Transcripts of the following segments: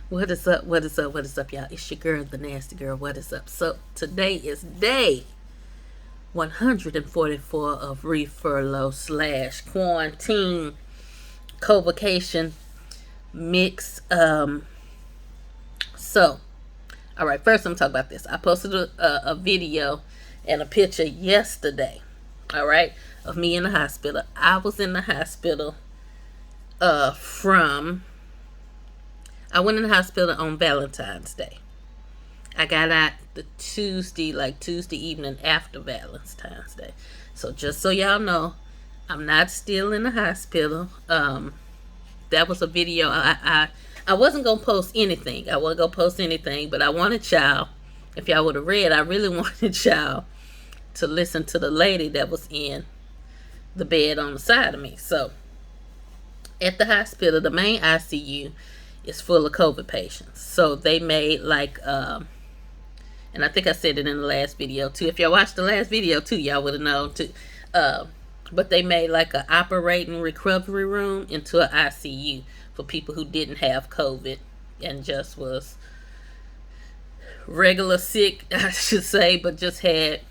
What is up? What is up? What is up, y'all? It's your girl, the nasty girl. What is up? So today is day 144 of Refurloughed slash quarantine co-vacation mix. So, all right. First, I'm talking about this. I posted a video and a picture yesterday. All right, of me in the hospital. I was in the hospital. From I went in the hospital on Valentine's Day. I got out the Tuesday evening after Valentine's Day. So just so y'all know, I'm not still in the hospital. That was a video. I wasn't gonna post anything. I wasn't gonna post anything, but I wanted y'all. If y'all would have read, I really wanted y'all to listen to the lady that was in the bed on the side of me. So at the hospital, the main ICU is full of COVID patients. So they made and I think I said it in the last video too. If y'all watched the last video too, y'all would have known too. But they made like an operating recovery room into an ICU for people who didn't have COVID and just was regular sick, I should say, but just had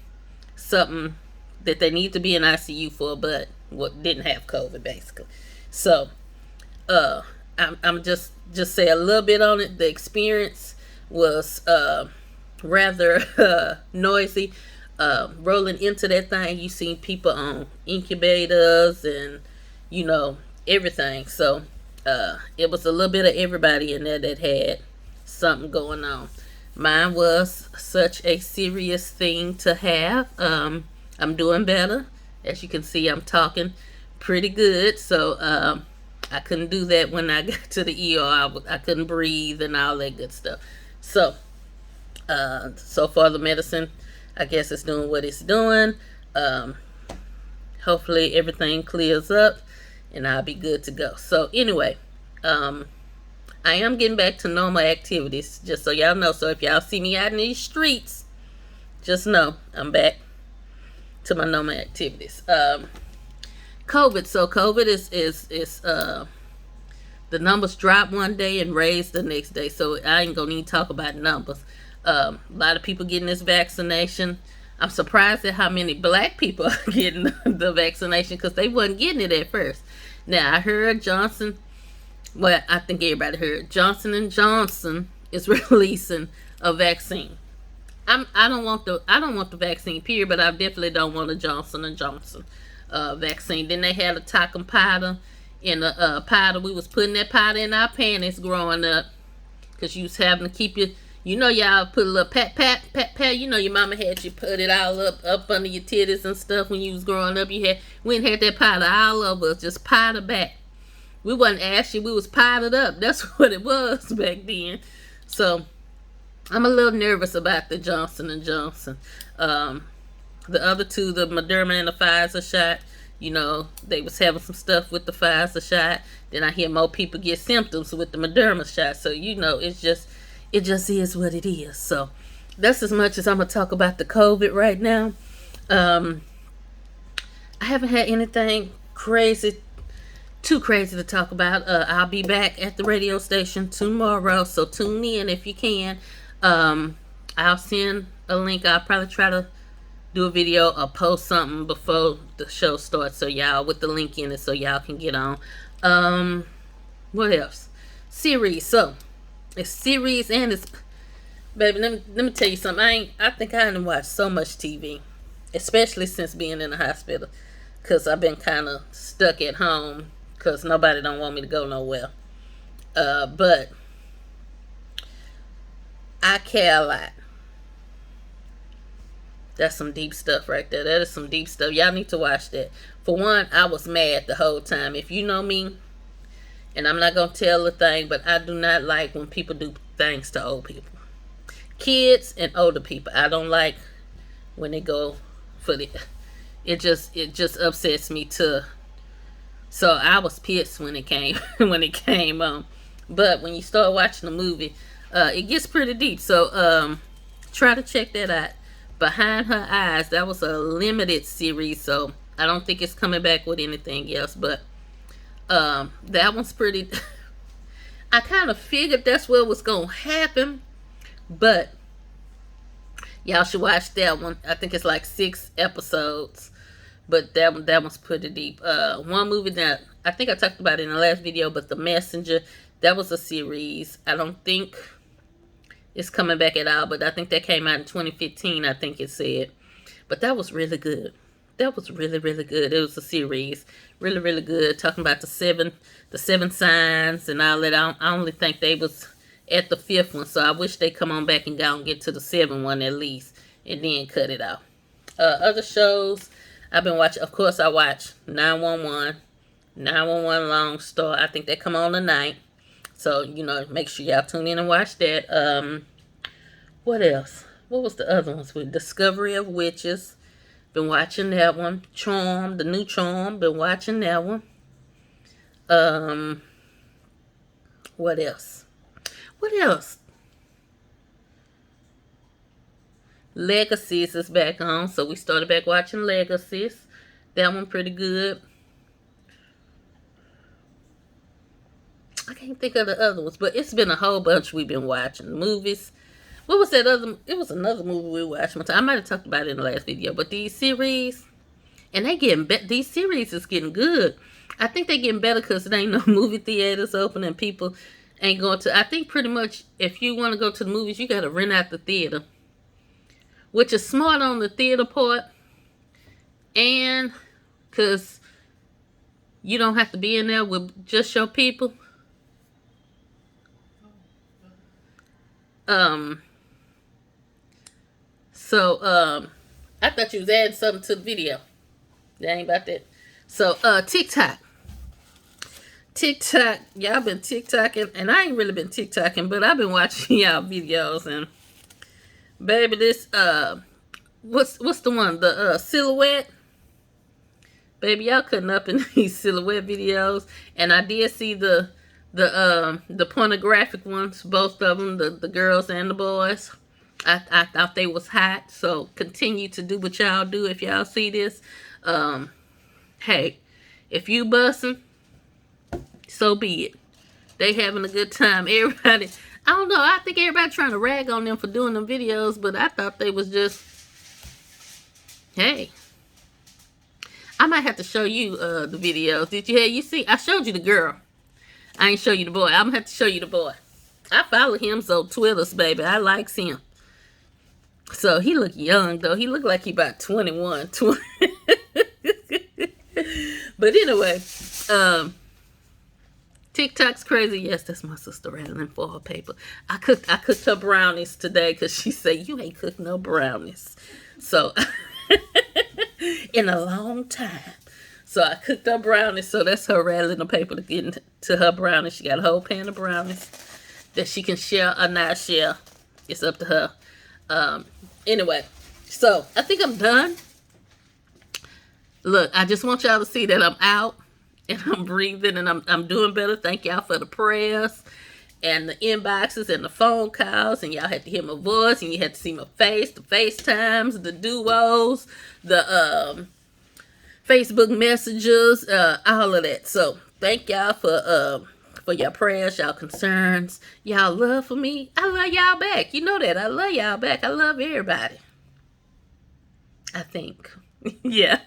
something that they need to be in ICU for, but didn't have COVID basically. So, I'm just say a little bit on it. The experience was rather noisy. Rolling into that thing, you seen people on incubators and everything. So, it was a little bit of everybody in there that had something going on. Mine was such a serious thing to have. I'm doing better. As you can see, I'm talking pretty good. So I couldn't do that when I got to the ER. I couldn't breathe and all that good stuff. So so far the medicine, I guess, it's doing what it's doing. Hopefully everything clears up and I'll be good to go. So anyway, I am getting back to normal activities, just so y'all know. So if y'all see me out in these streets, just know I'm back to my normal activities. COVID. So COVID is the numbers dropped one day and raised the next day. So I ain't gonna even talk about numbers. A lot of people getting this vaccination. I'm surprised at how many black people are getting the vaccination because they wasn't getting it at first. Now I heard Johnson. Well, I think everybody heard Johnson & Johnson is releasing a vaccine. I don't want the vaccine period, but I definitely don't want a Johnson & Johnson vaccine. Then they had a talcum powder in a powder. We was putting that powder in our panties growing up because you was having to keep y'all put a little pat. Your mama had you put it all up under your titties and stuff when you was growing up. We had that powder all over us, just powder back. We wasn't ashy, we was powdered up. That's what it was back then. So I'm a little nervous about the Johnson & Johnson. The other two, the Moderna and the Pfizer shot, they was having some stuff with the Pfizer shot. Then I hear more people get symptoms with the Moderna shot. So, it just is what it is. So that's as much as I'm going to talk about the COVID right now. I haven't had anything too crazy to talk about. I'll be back at the radio station tomorrow. So tune in if you can. I'll send a link. I'll probably try to do a video or post something before the show starts, so y'all, with the link in it, so y'all can get on. What else? Series. So it's series and it's, baby, let me tell you something. I think I haven't watched so much TV, especially since being in the hospital, because I've been kind of stuck at home because nobody don't want me to go nowhere. But I care a lot. That's some deep stuff right there. That is some deep stuff. Y'all need to watch that. For one, I was mad the whole time. If you know me, and I'm not going to tell the thing, but I do not like when people do things to old people. Kids and older people. I don't like when they go for the... It just upsets me too. So I was pissed when it came on. But when you start watching the movie, it gets pretty deep. So try to check that out. Behind Her Eyes, that was a limited series, so I don't think it's coming back with anything else. But that one's pretty. I kind of figured that's what was gonna happen, but y'all should watch that one. I think it's like 6 episodes, but that one's pretty deep. One movie that I think I talked about in the last video, but The Messenger, that was a series. I don't think it's coming back at all, but I think that came out in 2015. I think it said, but that was really good. That was really, really good. It was a series, really, really good. Talking about the seven signs and all that. I only think they was at the 5th one, so I wish they come on back and go and get to the 7th one at least, and then cut it out. Other shows I've been watching. Of course, I watch 911, 911 Long Star. I think they come on tonight, so make sure y'all tune in and watch that. What else? What was the other ones? With Discovery of Witches. Been watching that one. Charm, the new Charm. Been watching that one. What else? What else? Legacies is back on, so we started back watching Legacies. That one pretty good. I can't think of the other ones, but it's been a whole bunch we've been watching. Movies. What was that other? It was another movie we watched. I might have talked about it in the last video, but these series, and they getting these series is getting good. I think they getting better because there ain't no movie theaters open and people ain't going to. I think pretty much if you want to go to the movies, you got to rent out the theater, which is smart on the theater part, and because you don't have to be in there with just your people. So, I thought you was adding something to the video. That ain't about that. So, TikTok. Y'all been TikToking, and I ain't really been TikToking, but I've been watching y'all videos, and baby, this, what's the one? The, silhouette? Baby, y'all cutting up in these silhouette videos, and I did see the pornographic ones, both of them, the girls and the boys. I thought they was hot, so continue to do what y'all do if y'all see this. Hey, if you bussin', so be it. They having a good time. Everybody, I don't know, I think everybody trying to rag on them for doing them videos, but I thought they was just, hey. I might have to show you the videos. You see? I showed you the girl. I ain't show you the boy. I'm gonna have to show you the boy. I follow him, so Twitters, baby. I likes him. So he look young though. He look like he about 21, 20. But anyway, TikTok's crazy. Yes, that's my sister rattling for her paper. I cooked her brownies today because she said you ain't cooked no brownies. So in a long time. So I cooked her brownies, so that's her rattling the paper to get into her brownies. She got a whole pan of brownies that she can share or not share. It's up to her. Anyway, so I think I'm done. Look, I just want y'all to see that I'm out and I'm breathing and I'm doing better. Thank y'all for the prayers and the inboxes and the phone calls, and y'all had to hear my voice and you had to see my face, the FaceTimes, the duos, the Facebook messages, all of that. So thank y'all for your prayers, y'all concerns, y'all love for me. I love y'all back. You know that. I love y'all back. I love everybody. I think. Yeah.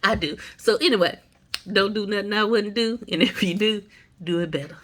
I do. So anyway, don't do nothing I wouldn't do. And if you do, do it better.